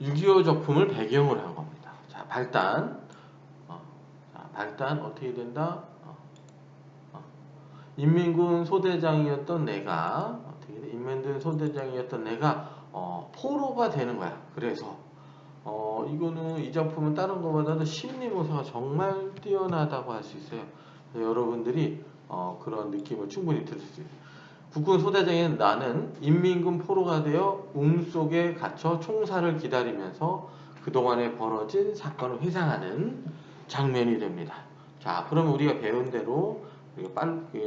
6.25 적품을 배경으로 한 겁니다. 자, 발단. 발단 어떻게 된다? 인민군 소대장이었던 내가 인민군 소대장이었던 내가 포로가 되는 거야. 그래서 이거는 이 작품은 다른 것보다도 심리 묘사가 정말 뛰어나다고 할 수 있어요. 여러분들이 그런 느낌을 충분히 들을 수 있어요. 국군 소대장인 나는 인민군 포로가 되어 속에 갇혀 총살을 기다리면서 그동안에 벌어진 사건을 회상하는 장면이 됩니다. 자, 그러면 우리가 배운 대로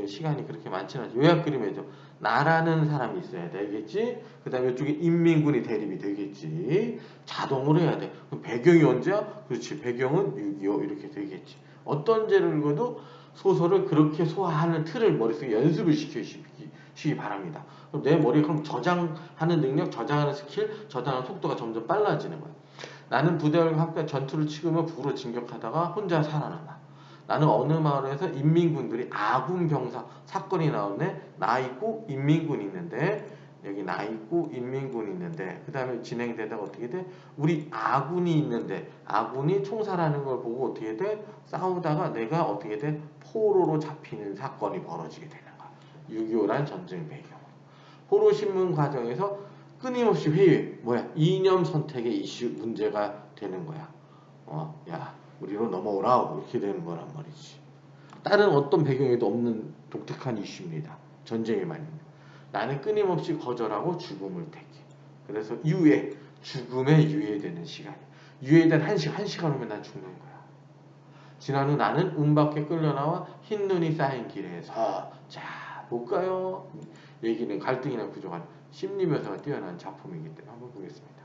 시간이 그렇게 많지는 않죠. 요약 그림이죠. 나라는 사람이 있어야 되겠지. 그 다음에 이쪽에 인민군이 대립이 되겠지. 자동으로 해야 돼. 그럼 배경이 언제야? 그렇지. 배경은 6.25 이렇게 되겠지. 어떤 죄를 읽어도 소설을 그렇게 소화하는 틀을 머릿속에 연습을 시키시기 바랍니다. 그럼 내 머리에 그럼 저장하는 능력, 저장하는 스킬, 저장하는 속도가 점점 빨라지는 거야. 나는 부대와 함께 전투를 치르며 북으로 진격하다가 혼자 살아난다. 나는 어느 마을에서 인민군들이 아군 병사 사건이 나오네. 나 있고 인민군 있는데 여기 나 있고 인민군 있는데 그 다음에 진행되다가 어떻게 돼? 우리 아군이 있는데 아군이 총살하는 걸 보고 어떻게 돼? 싸우다가 내가 어떻게 돼? 포로로 잡히는 사건이 벌어지게 되는 거야. 6.25란 전쟁 배경. 포로 신문 과정에서 끊임없이 회의 뭐야? 이념 선택의 이슈 문제가 되는 거야. 야 우리로 넘어오라 이렇게 되는 거란 말이지. 다른 어떤 배경에도 없는 독특한 이슈입니다. 전쟁의 말입니다. 나는 끊임없이 거절하고 죽음을 택해. 그래서 죽음에 유예되는 시간. 유예된 한 시간 후면 난 죽는 거야. 지난 후 나는 밖에 끌려나와 흰 눈이 쌓인 길에서 자 볼까요? 얘기는 갈등이나 부족한 심리 묘사가 뛰어난 작품이기 때문에 한번 보겠습니다.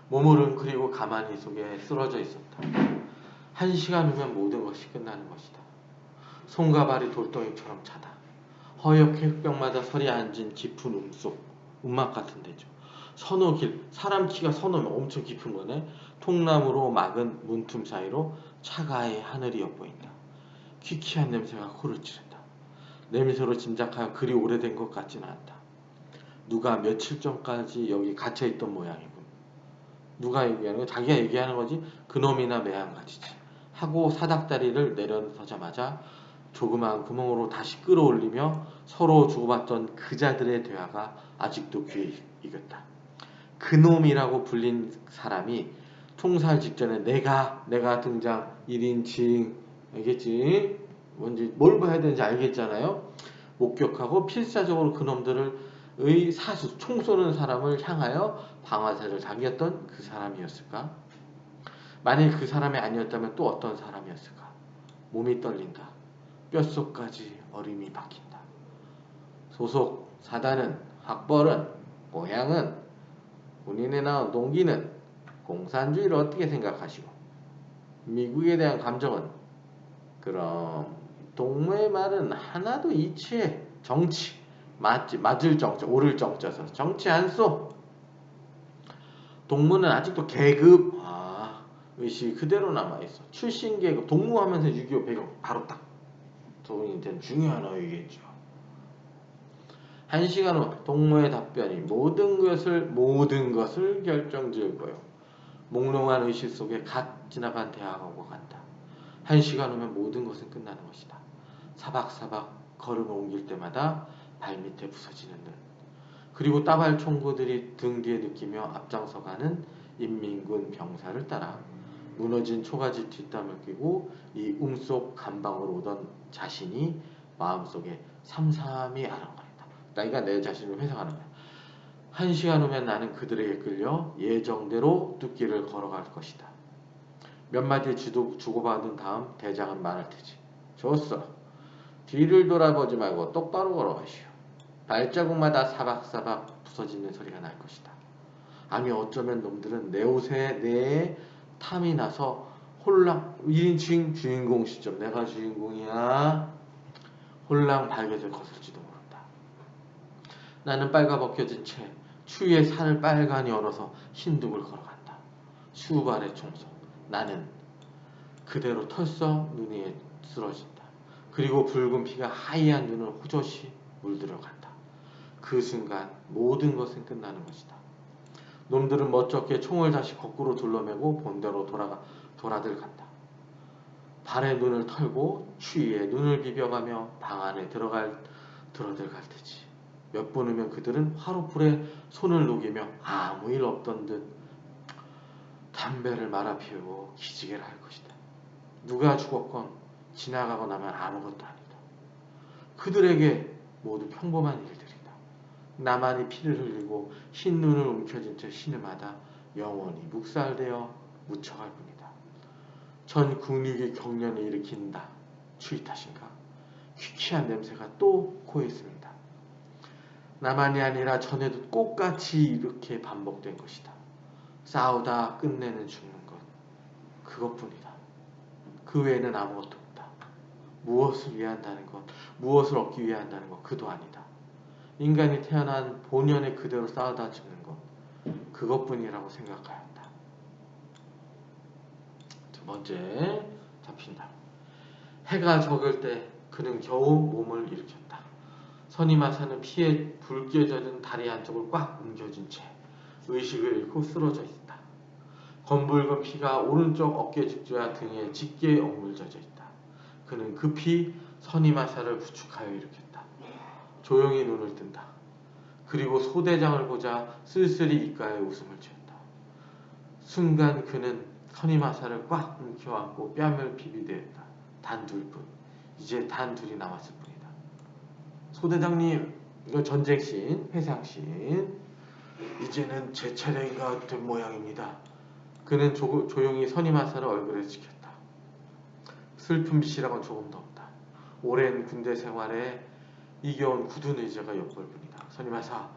모물은 그리고 가만히 속에 쓰러져 있었다. 1시간 후면 모든 것이 끝나는 것이다. 손과 발이 돌덩이처럼 차다. 허옇게 흙벽마다 서리 앉은 깊은 움막 같은 데죠. 서너길, 사람 키가 서너면 엄청 깊은 거네. 통나무로 막은 문틈 사이로 차가이 하늘이 엿보인다. 퀴퀴한 냄새가 코를 찌른다. 냄새로 짐작하여 그리 오래된 것 같지는 않다. 누가 며칠 전까지 여기 갇혀있던 모양이군. 누가 얘기하는 거? 자기가 얘기하는 거지. 그놈이나 매한가지지. 하고 사닥다리를 내려서자마자 조그마한 구멍으로 다시 끌어올리며 서로 주고받던 그자들의 대화가 아직도 귀에 익었다. 그놈이라고 불린 사람이 총살 직전에 내가 등장 1인칭 알겠지? 뭔지 뭘 봐야 되는지 알겠잖아요. 목격하고 필사적으로 그놈들의 사수 총 쏘는 사람을 향하여 방아쇠를 당겼던 그 사람이었을까? 만일 그 사람이 아니었다면 또 어떤 사람이었을까? 몸이 떨린다. 뼛속까지 얼음이 박힌다. 소속 사단은 학벌은 모양은 본인에 나온 동기는 공산주의를 어떻게 생각하시고 미국에 대한 감정은 그럼 동무의 말은 하나도 이치해 정치 맞을 정자 오를 정자서 정치 안쏘. 동무는 아직도 계급 의식이 그대로 남아있어. 출신 계급 동무하면서 6.25 배경 바로 딱 도움이 된 중요한 어휘겠죠. 1시간 후 동무의 답변이 모든 것을 결정지을 거요. 몽롱한 의식 속에 갓 지나간 대화하고 같다. 1시간 후면 모든 것은 끝나는 것이다. 사박사박 걸음을 옮길 때마다 발밑에 부서지는 눈. 그리고 따발 총구들이 등 뒤에 느끼며 앞장서가는 인민군 병사를 따라 무너진 초가지 뒷담을 끼고 이 속 감방으로 오던 자신이 마음속에 삼삼이 아랑거린다. 그러니까 내 자신을 회상하는 거야. 1시간 후면 나는 그들에게 끌려 예정대로 뚝길을 걸어갈 것이다. 몇 마디 주고받은 다음 대장은 말할 테지. 좋았어. 뒤를 돌아보지 말고 똑바로 걸어가시오. 발자국마다 사박사박 부서지는 소리가 날 것이다. 아니 어쩌면 놈들은 내 옷에 내 탐이 나서 홀랑 1인칭 주인공 시점 내가 주인공이야. 홀랑 발개를 거슬지도 모른다. 나는 빨가벗겨진 채 추위에 살을 빨간이 얼어서 흰둑을 걸어간다. 수발의 총성. 나는 그대로 털썩 눈이 쓰러진다. 그리고 붉은 피가 하얀 눈을 호젓이 물들어간다. 그 순간 모든 것은 끝나는 것이다. 놈들은 멋쩍게 총을 다시 거꾸로 둘러매고 본대로 돌아들 간다. 발에 눈을 털고 추위에 눈을 비벼가며 방 안에 들어들 갈 테지. 몇 분 후면 그들은 화로불에 손을 녹이며 아무 일 없던 듯 담배를 말아 피우고 기지개를 할 것이다. 누가 죽었건 지나가고 나면 아무것도 아니다. 그들에게 모두 평범한 일들이다. 나만이 피를 흘리고 흰 눈을 움켜쥔 채 신음하다 영원히 묵살되어 묻혀갈 뿐이다. 전 근육이 경련을 일으킨다. 추위 탓인가? 귀쾌한 냄새가 또 코에 있습니다. 나만이 아니라 전에도 똑같이 이렇게 반복된 것이다. 싸우다 끝내는 죽는 것. 그것뿐이다. 그 외에는 아무것도 없다. 무엇을 위한다는 것, 무엇을 얻기 위해 한다는 것, 그도 아니다. 인간이 태어난 본연의 그대로 싸우다 죽는 것, 그것뿐이라고 생각하였다. 두 번째, 잡힌다. 해가 적을 때 그는 겨우 몸을 일으켰다. 선임하사는 피에 붉게 젖은 다리 한쪽을 꽉 움켜쥔 채 의식을 잃고 쓰러져 있다. 검붉은 피가 오른쪽 어깨 직조와 등에 짙게 엉물져져 있다. 그는 급히 선임하사를 부축하여 일으켰다. 조용히 눈을 뜬다. 그리고 소대장을 보자 쓸쓸히 입가에 웃음을 지었다. 순간 그는 선임하사를 꽉 움켜안고 뺨을 비비대었다. 단 둘뿐. 이제 단 둘이 남았을 뿐이다. 소대장님, 이거 전쟁신, 회상신. 이제는 제 차례가 된 모양입니다. 그는 조용히 선임하사를 얼굴에 지켰다. 슬픈 빛이라곤 조금도 없다. 오랜 군대 생활에 이겨온 굳은 의지가 엿볼 뿐이다. 선임하사,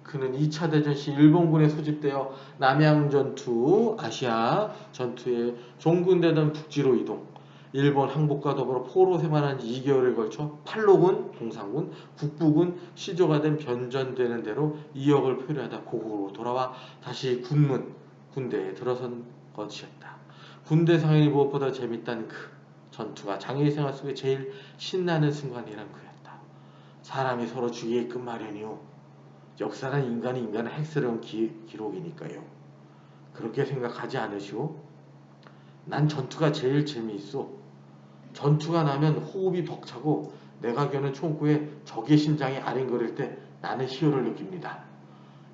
그는 2차 대전 시 일본군에 소집되어 남양전투, 아시아 전투에 종군되던 북지로 이동. 일본 항복과 더불어 포로 생활한 지 2개월에 걸쳐 팔로군, 동상군, 국부군, 시조가 된 변전되는 대로 이역을 표류하다 고국으로 돌아와 다시 군대에 들어선 것이었다. 군대 상황이 무엇보다 재밌다는 그 전투가 장애인 생활 속에 제일 신나는 순간이란 그였다. 사람이 서로 죽이게끔 마련이요. 역사는 인간을 해스러운 기록이니까요. 그렇게 생각하지 않으시오? 난 전투가 제일 재미있어. 전투가 나면 호흡이 벅차고 내가 겨눈 총구에 적의 심장이 아른거릴 때 나는 희열을 느낍니다.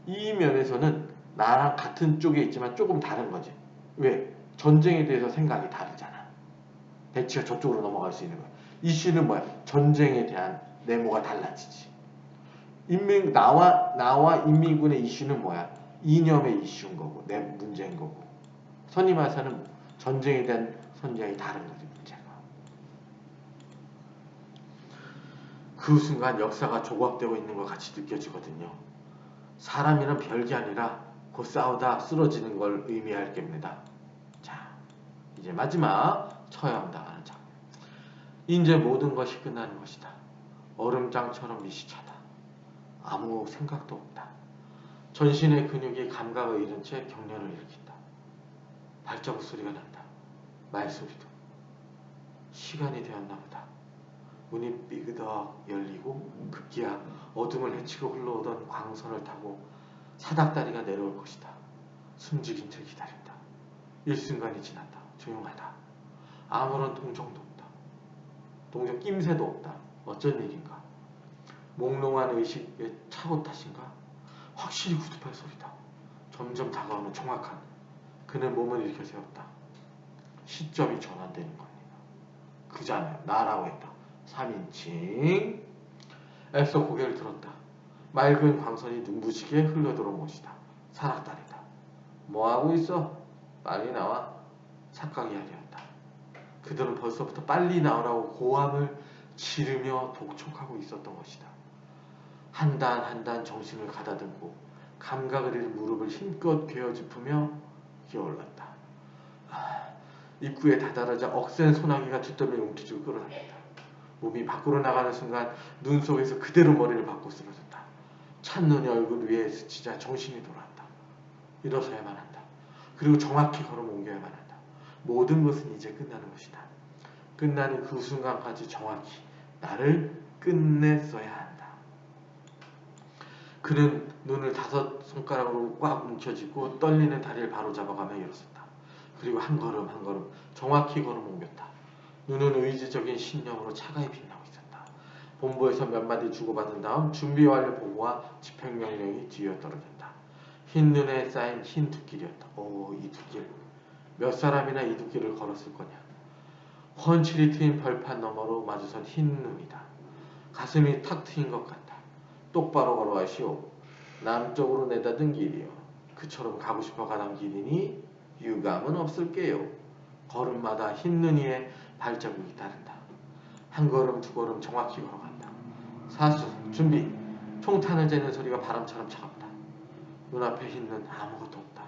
이 면에서는 나랑 같은 쪽에 있지만 조금 다른 거지. 왜? 전쟁에 대해서 생각이 다르잖아. 배치가 저쪽으로 넘어갈 수 있는 거야. 이슈는 뭐야? 전쟁에 대한 내모가 달라지지. 나와 인민군의 이슈는 뭐야? 이념의 이슈인 거고, 내 문제인 거고. 선임하사는 전쟁에 대한 선정이 다른 거지, 문제가. 그 순간 역사가 조각되고 있는 것 같이 느껴지거든요. 사람이란 별게 아니라 곧 싸우다 쓰러지는 걸 의미할 겁니다. 자, 이제 마지막 처형당하는 장면. 이제 모든 것이 끝나는 것이다. 얼음장처럼 미시차다. 아무 생각도 없다. 전신의 근육이 감각을 잃은 채 경련을 일으킨다. 발자국 소리가 난다. 말소리도. 시간이 되었나 보다. 문이 삐그덕 열리고 급기야 어둠을 헤치고 흘러오던 광선을 타고 사닥다리가 내려올 것이다. 숨죽인 채 기다린다. 일순간이 지났다. 조용하다. 아무런 동정도 없다. 동정 낌새도 없다. 어쩐 일인가. 몽롱한 의식의 착오 탓인가? 확실히 구두팔 소리다. 점점 다가오는 정확한. 그는 몸을 일으켜 세웠다. 시점이 전환되는 겁니다. 그잖아요. 나라고 했다. 3인칭. 애써 고개를 들었다. 맑은 광선이 눈부시게 흘러들어온 것이다. 사락다리다. 뭐하고 있어? 빨리 나와. 착각 이야기였다. 그들은 벌써부터 빨리 나오라고 고함을 지르며 독촉하고 있었던 것이다. 한 단 한 단 정신을 가다듬고 감각을 잃은 무릎을 힘껏 베어짚으며 기어올랐다. 입구에 다다르자 억센 소나기가 뒷덜미를 움켜쥐고 끌어당긴다. 몸이 밖으로 나가는 순간 눈 속에서 그대로 머리를 박고 쓰러졌다. 찬눈이 얼굴 위에 스치자 정신이 돌아왔다. 일어서야만 한다. 그리고 정확히 걸어 옮겨야만 한다. 모든 것은 이제 끝나는 것이다. 끝나는 그 순간까지 정확히 나를 끝냈어야 한다. 그는 눈을 5손가락으로 꽉 움켜쥐고 떨리는 다리를 바로잡아가며 일어섰다. 그리고 한 걸음 한 걸음 정확히 걸음 옮겼다. 눈은 의지적인 신념으로 차가히 빛나고 있었다. 본부에서 몇 마디 주고받은 다음 준비 완료 보고와 집행명령이 뒤이어 떨어졌다. 흰 눈에 쌓인 흰 둑길이었다. 오, 이 둑길. 몇 사람이나 이 둑길을 걸었을 거냐. 훤칠이 트인 벌판 너머로 마주선 흰 눈이다. 가슴이 탁 트인 것 같다. 똑바로 걸어가시오. 남쪽으로 내다든 길이요. 그처럼 가고 싶어 가던 길이니 유감은 없을게요. 걸음마다 흰 눈이의 발자국이 따른다. 한 걸음 두 걸음 정확히 걸어간다. 사수 준비. 총탄을 재는 소리가 바람처럼 차갑다. 눈앞에 흰 눈 아무것도 없다.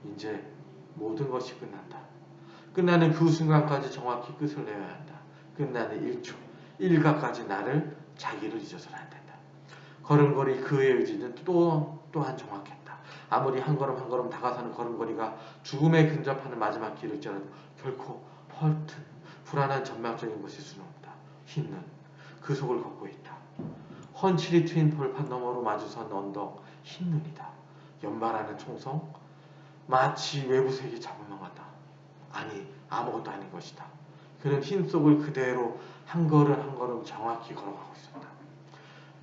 이제 모든 것이 끝난다. 끝나는 그 순간까지 정확히 끝을 내야 한다. 끝나는 1초, 일가까지 나를 자기를 잊어서는 안 된다. 걸음걸이 그의 의지는 또한 정확했다. 아무리 한 걸음 한 걸음 다가서는 걸음걸이가 죽음에 근접하는 마지막 길일지라도 결코 헐튼 불안한 전망적인 것일 수는 없다. 흰눈 그 속을 걷고 있다. 훤칠이 트인 벌판 너머로 마주선 언덕 흰눈이다. 연발하는 총성 마치 외부 세계 잡음만 같다. 아니 아무것도 아닌 것이다. 그는 흰 속을 그대로 한 걸음 한 걸음 정확히 걸어가고 있었다.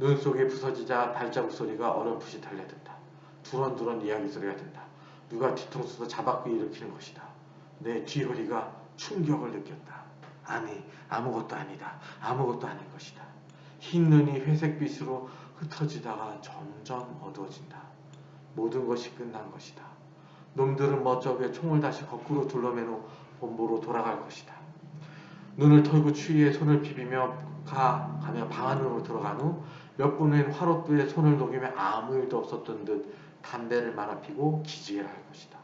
눈 속에 부서지자 발자국 소리가 어렴풋이 달려든다. 두런두런 이야기 소리가 든다. 누가 뒤통수도 자박고 일으키는 것이다. 내 쥐허리가 충격을 느꼈다. 아니 아무것도 아니다. 아무것도 아닌 것이다. 흰 눈이 회색빛으로 흩어지다가 점점 어두워진다. 모든 것이 끝난 것이다. 놈들은 멋쩍게 총을 다시 거꾸로 둘러매고 본부로 돌아갈 것이다. 눈을 털고 추위에 손을 비비며 가며 방 안으로 들어간 후 몇 분 후엔 화롯불에 손을 녹이며 아무 일도 없었던 듯 담배를 말아 피고 기지개를 할 것이다.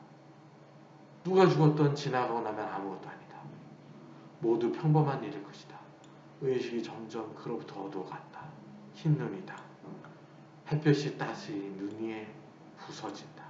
누가 죽었던 지나가고 나면 아무것도 아니다. 모두 평범한 일일 것이다. 의식이 점점 그로부터 어두워간다. 흰 눈이다. 햇볕이 따스히 눈 위에 부서진다.